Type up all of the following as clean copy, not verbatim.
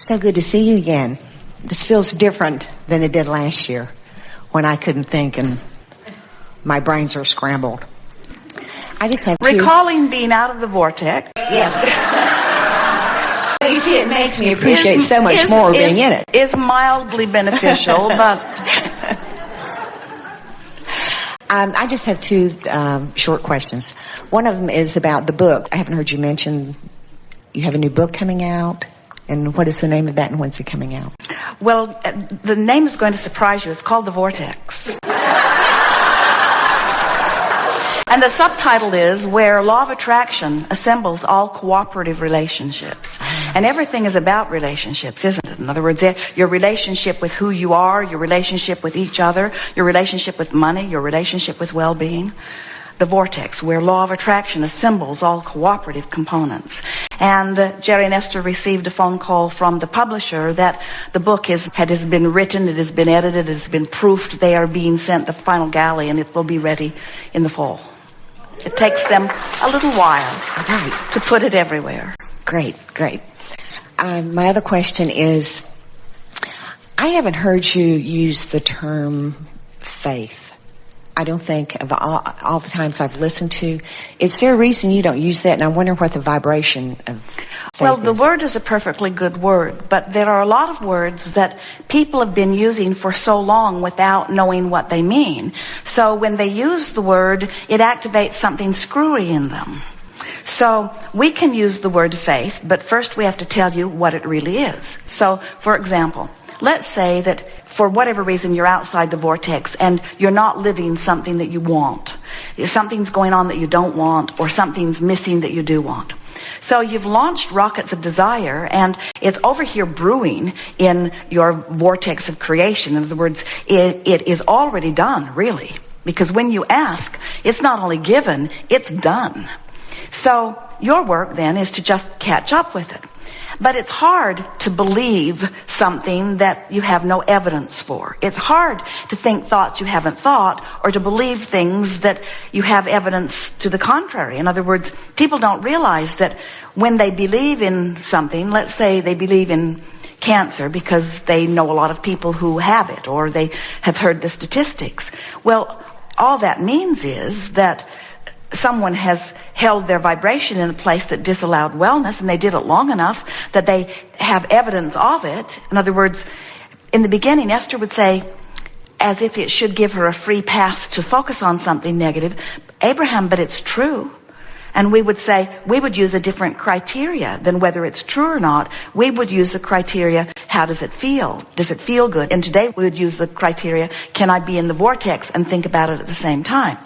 So good to see you again. This feels different than it did last year when I couldn't think and my brains are scrambled. I just have two. Recalling being out of the vortex. Yes. You see, it makes me appreciate so much more being in it. Is mildly beneficial, but... I just have two short questions. One of them is about the book. I haven't heard you mention you have a new book coming out. And what is the name of that, and when's it coming out? Well, the name is going to surprise you. It's called The Vortex. And the subtitle is Where Law of Attraction Assembles All Cooperative Relationships. And everything is about relationships, isn't it? In other words, your relationship with who you are, your relationship with each other, your relationship with money, your relationship with well-being. The Vortex, where law of attraction assembles all cooperative components. And Jerry and Esther received a phone call from the publisher that the book has been written, it has been edited, it has been proofed. They are being sent the final galley, and it will be ready in the fall. It takes them a little while to put it everywhere. Great. My other question is, I haven't heard you use the term faith. I don't think of all the times I've listened to. Is there a reason you don't use that? And I wonder what the vibration of faith Well, the is. word is a perfectly good word, but there are a lot of words that people have been using for so long without knowing what they mean. So when they use the word, it activates something screwy in them. So we can use the word faith, but first we have to tell you what it really is. So, for example, let's say that for whatever reason you're outside the vortex and you're not living something that you want. Something's going on that you don't want, or something's missing that you do want. So you've launched rockets of desire, and it's over here brewing in your vortex of creation. In other words, it is already done, really. Because when you ask, it's not only given, it's done. So your work then is to just catch up with it. But it's hard to believe something that you have no evidence for. It's hard to think thoughts you haven't thought, or to believe things that you have evidence to the contrary. In other words, people don't realize that when they believe in something, let's say they believe in cancer because they know a lot of people who have it, or they have heard the statistics. Well, all that means is that someone has held their vibration in a place that disallowed wellness, and they did it long enough that they have evidence of it. In other words, in the beginning, Esther would say, as if it should give her a free pass to focus on something negative, Abraham, but it's true. And we would say, we would use a different criteria than whether it's true or not. We would use the criteria, how does it feel? Does it feel good? And today we would use the criteria, can I be in the vortex and think about it at the same time?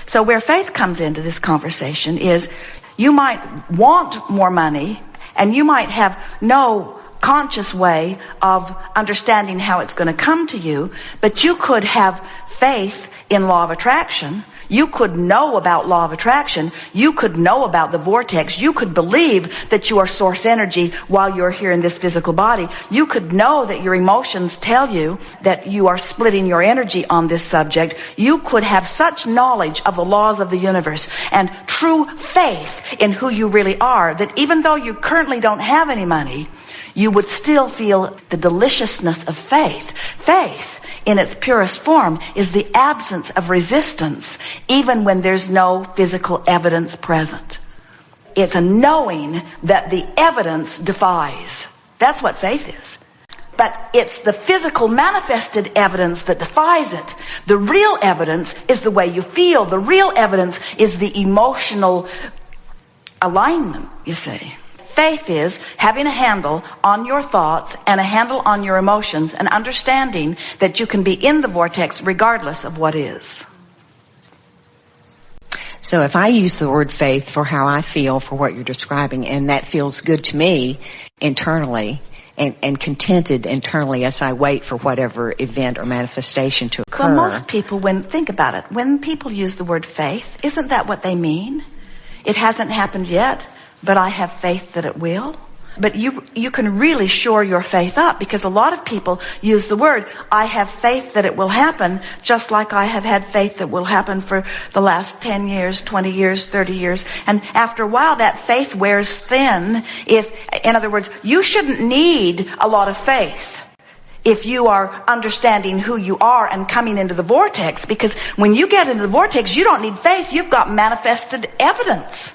So where faith comes into this conversation is you might want more money, and you might have no conscious way of understanding how it's going to come to you, but you could have faith in law of attraction. You could know about law of attraction. You could know about the vortex. You could believe that you are source energy while you're here in this physical body. You could know that your emotions tell you that you are splitting your energy on this subject. You could have such knowledge of the laws of the universe and true faith in who you really are that even though you currently don't have any money, you would still feel the deliciousness of faith. Faith, in its purest form, is the absence of resistance, even when there's no physical evidence present. It's a knowing that the evidence defies. That's what faith is. But it's the physical manifested evidence that defies it. The real evidence is the way you feel. The real evidence is the emotional alignment, you see. Faith is having a handle on your thoughts and a handle on your emotions, and understanding that you can be in the vortex regardless of what is. So if I use the word faith for how I feel for what you're describing, and that feels good to me internally, and contented internally as I wait for whatever event or manifestation to occur. Well, most people, think about it, when people use the word faith, isn't that what they mean? It hasn't happened yet, but I have faith that it will. but you can really shore your faith up, because a lot of people use the word, I have faith that it will happen, just like I have had faith that will happen for the last 10 years, 20 years, 30 years. And after a while, that faith wears thin. In other words, you shouldn't need a lot of faith if you are understanding who you are and coming into the vortex, because when you get into the vortex, you don't need faith. You've got manifested evidence.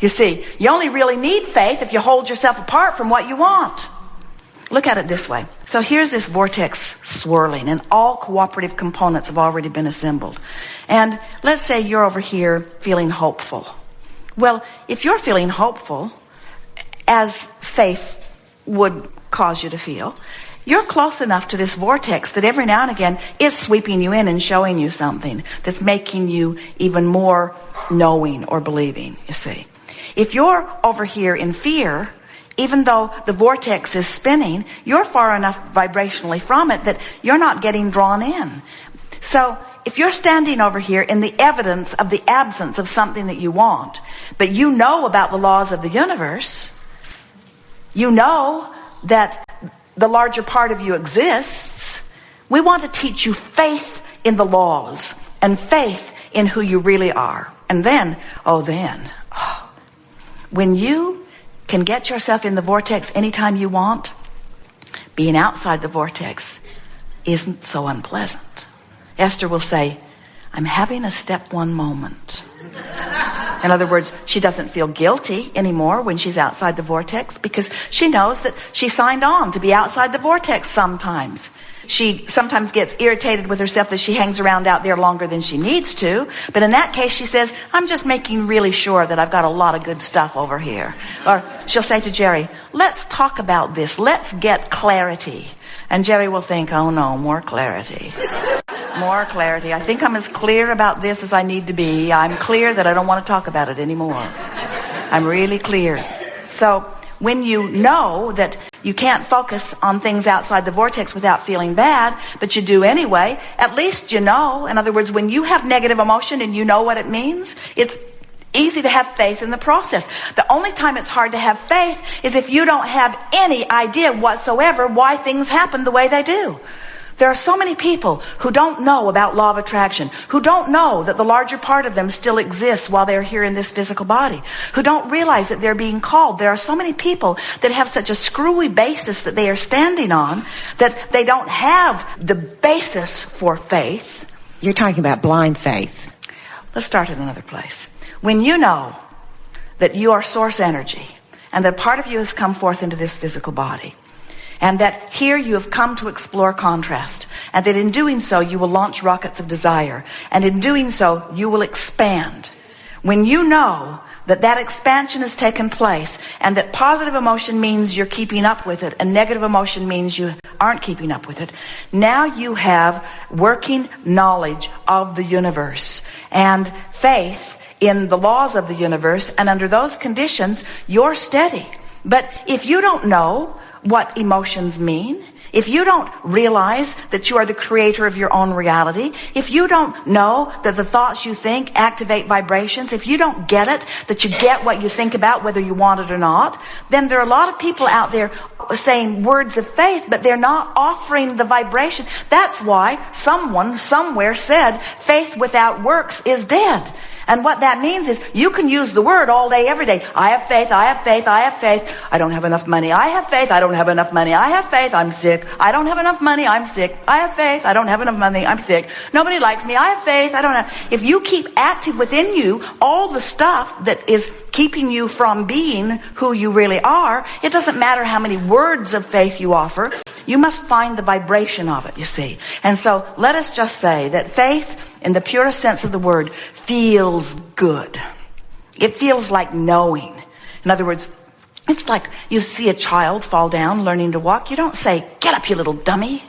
You see, you only really need faith if you hold yourself apart from what you want. Look at it this way. So here's this vortex swirling, and all cooperative components have already been assembled. And let's say you're over here feeling hopeful. Well, if you're feeling hopeful, as faith would cause you to feel, you're close enough to this vortex that every now and again it's sweeping you in and showing you something that's making you even more knowing or believing, you see. If you're over here in fear, even though the vortex is spinning, you're far enough vibrationally from it that you're not getting drawn in. So if you're standing over here in the evidence of the absence of something that you want, but you know about the laws of the universe, you know that the larger part of you exists, we want to teach you faith in the laws and faith in who you really are. And then, when you can get yourself in the vortex anytime you want, being outside the vortex isn't so unpleasant. Esther will say, I'm having a step one moment. In other words, she doesn't feel guilty anymore when she's outside the vortex, because she knows that she signed on to be outside the vortex sometimes. She sometimes gets irritated with herself that she hangs around out there longer than she needs to. But in that case, she says, I'm just making really sure that I've got a lot of good stuff over here. Or she'll say to Jerry, let's talk about this. Let's get clarity. And Jerry will think, oh no, more clarity. More clarity. I think I'm as clear about this as I need to be. I'm clear that I don't want to talk about it anymore. I'm really clear. So when you know that you can't focus on things outside the vortex without feeling bad, but you do anyway, at least you know. In other words, when you have negative emotion and you know what it means, it's easy to have faith in the process. The only time it's hard to have faith is if you don't have any idea whatsoever why things happen the way they do. There are so many people who don't know about law of attraction, who don't know that the larger part of them still exists while they're here in this physical body, who don't realize that they're being called. There are so many people that have such a screwy basis that they are standing on that they don't have the basis for faith. You're talking about blind faith. Let's start in another place. When you know that you are source energy and that part of you has come forth into this physical body, and that here you have come to explore contrast, and that in doing so you will launch rockets of desire, and in doing so you will expand. When you know that that expansion has taken place, and that positive emotion means you're keeping up with it, and negative emotion means you aren't keeping up with it, now you have working knowledge of the universe and faith in the laws of the universe, and under those conditions you're steady. But if you don't know what emotions mean, if you don't realize that you are the creator of your own reality, if you don't know that the thoughts you think activate vibrations, if you don't get it, that you get what you think about whether you want it or not, then there are a lot of people out there saying words of faith, but they're not offering the vibration. That's why someone somewhere said faith without works is dead. And what that means is you can use the word all day, every day. I have faith, I have faith, I have faith. I don't have enough money. I have faith, I don't have enough money. I have faith, I'm sick. I don't have enough money, I'm sick. I have faith, I don't have enough money, I'm sick. Nobody likes me. I have faith, I don't have. If you keep active within you all the stuff that is keeping you from being who you really are, it doesn't matter how many words of faith you offer. You must find the vibration of it, you see. And so let us just say that faith, in the purest sense of the word, feels good. It feels like knowing. In other words, it's like you see a child fall down learning to walk. You don't say, get up, you little dummy.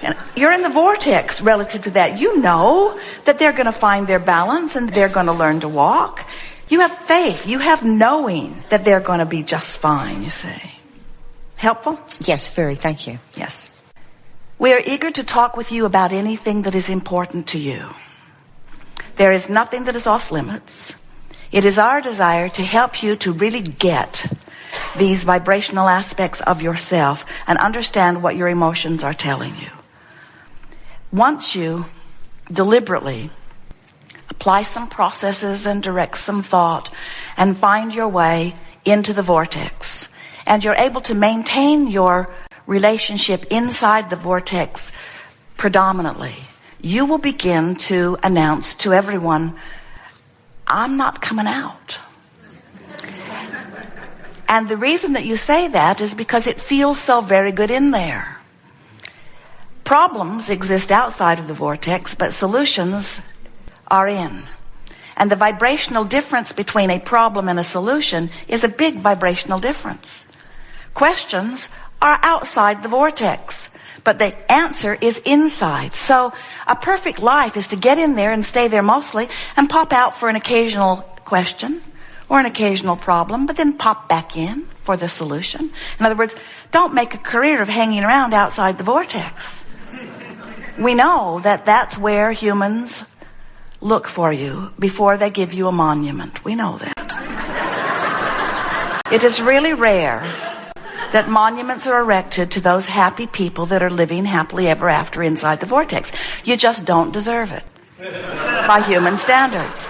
And you're in the vortex relative to that. You know that they're going to find their balance and they're going to learn to walk. You have faith. You have knowing that they're going to be just fine, you see. Helpful? Yes, very. Thank you. Yes. We are eager to talk with you about anything that is important to you. There is nothing that is off limits. It is our desire to help you to really get these vibrational aspects of yourself and understand what your emotions are telling you. Once you deliberately apply some processes and direct some thought and find your way into the vortex, and you're able to maintain your relationship inside the vortex predominantly, you will begin to announce to everyone, I'm not coming out. And the reason that you say that is because it feels so very good in there. Problems exist outside of the vortex, but solutions are in. And the vibrational difference between a problem and a solution is a big vibrational difference. Questions are outside the vortex, but the answer is inside. So a perfect life is to get in there and stay there mostly and pop out for an occasional question or an occasional problem, but then pop back in for the solution. In other words, don't make a career of hanging around outside the vortex. We know that that's where humans look for you before they give you a monument. We know that. It is really rare that monuments are erected to those happy people that are living happily ever after inside the vortex. You just don't deserve it by human standards.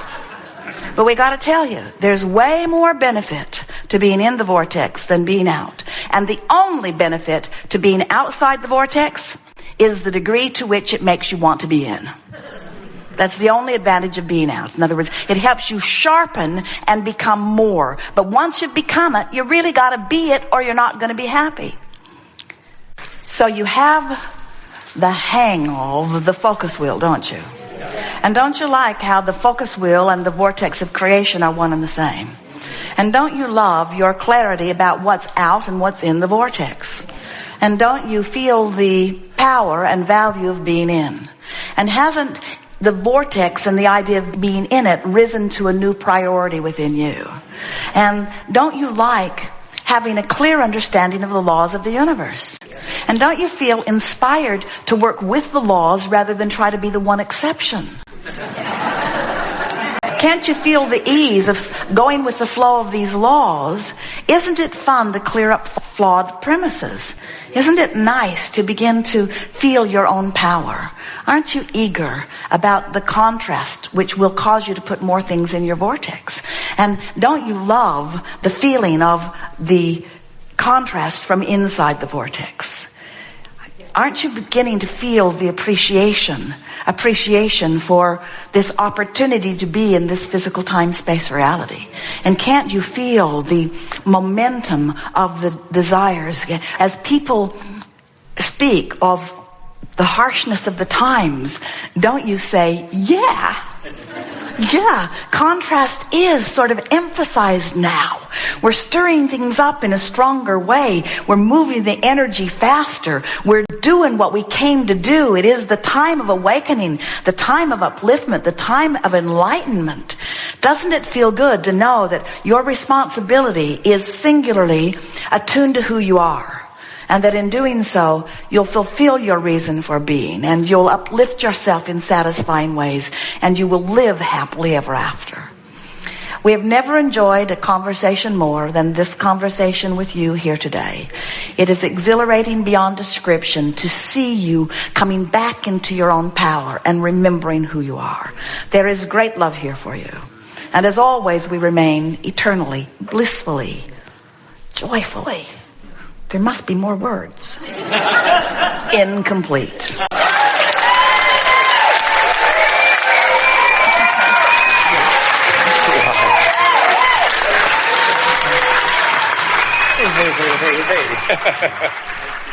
But we got to tell you, there's way more benefit to being in the vortex than being out. And the only benefit to being outside the vortex is the degree to which it makes you want to be in. That's the only advantage of being out. In other words, it helps you sharpen and become more. But once you've become it, you really got to be it or you're not going to be happy. So you have the hang of the focus wheel, don't you? And don't you like how the focus wheel and the vortex of creation are one and the same? And don't you love your clarity about what's out and what's in the vortex? And don't you feel the power and value of being in? And hasn't the vortex and the idea of being in it risen to a new priority within you? And don't you like having a clear understanding of the laws of the universe? And don't you feel inspired to work with the laws rather than try to be the one exception? Can't you feel the ease of going with the flow of these laws? Isn't it fun to clear up flawed premises? Isn't it nice to begin to feel your own power? Aren't you eager about the contrast which will cause you to put more things in your vortex? And don't you love the feeling of the contrast from inside the vortex? Aren't you beginning to feel the appreciation for this opportunity to be in this physical time-space reality? And can't you feel the momentum of the desires? As people speak of the harshness of the times, don't you say, yeah, contrast is sort of emphasized now. We're stirring things up in a stronger way. We're moving the energy faster. We're doing what we came to do. It is the time of awakening, the time of upliftment, the time of enlightenment. Doesn't it feel good to know that your responsibility is singularly attuned to who you are? And that in doing so, you'll fulfill your reason for being, and you'll uplift yourself in satisfying ways, and you will live happily ever after. We have never enjoyed a conversation more than this conversation with you here today. It is exhilarating beyond description to see you coming back into your own power and remembering who you are. There is great love here for you. And as always, we remain eternally, blissfully, joyfully. There must be more words. Incomplete. Hey.